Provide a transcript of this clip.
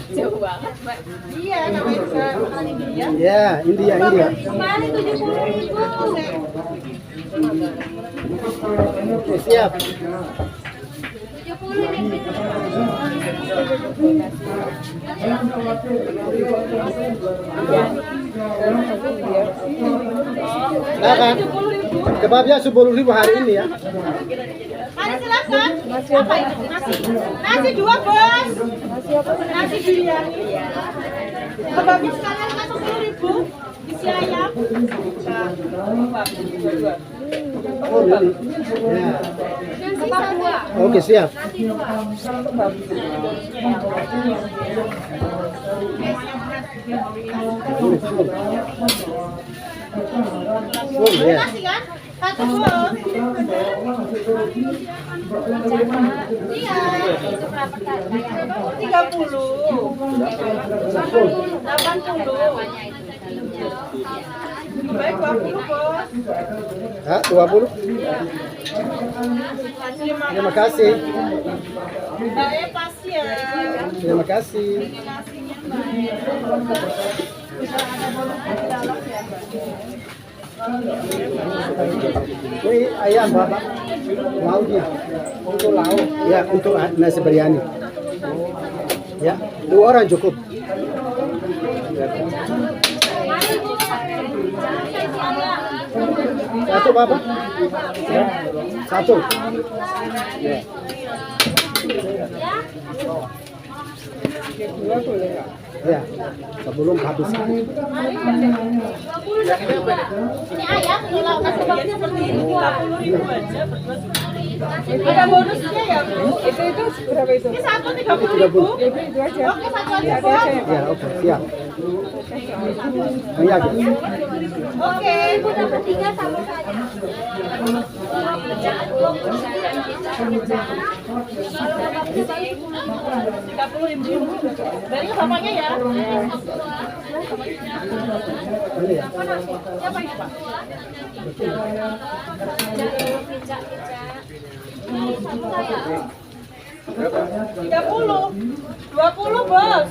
Jauh banget, Mbak. Iya, namanya juga makanan India. Ya, India. Kemarin 70.000. Oke, siap. 70 ini. Nah, kan? Kebabnya 10.000 hari ini ya. Mari silakan. Apa itu? Nasi 2, Bos. Nasi biryani. Kebabnya sekalian kan 10.000. Isi ayam. Oh, ini. Ya. Kebab 2. Oke, siap. Oh, ya. Nasi kan? Satu, Bos. Iya. 30. 80. Baik 20, Bos. Hah, 20? Terima kasih. Mbak pasti ya. Terima kasih. Ini ayam Bapak. Lauknya. Untuk lauk. Ya, untuk nasi biryani. Ya, 2 orang cukup. Satu Bapak. Ya. Satu. Ya. Ya, sebelum habis. Ini ayam, ini lauk nasi kebabnya seperti ini 20.000 aja berdua. Ada bonusnya ya, Bu? Itu berapa itu? Ini satu 30.000. Itu aja. Oke, satu aja, Bos. Ya, oke, siap. Iya, gitu. Oke, Ibu dapat 3 sama saya. 30.000. Dari bapaknya ya. Ini ya. Siapa ini, Pak? 30. 20, Bos.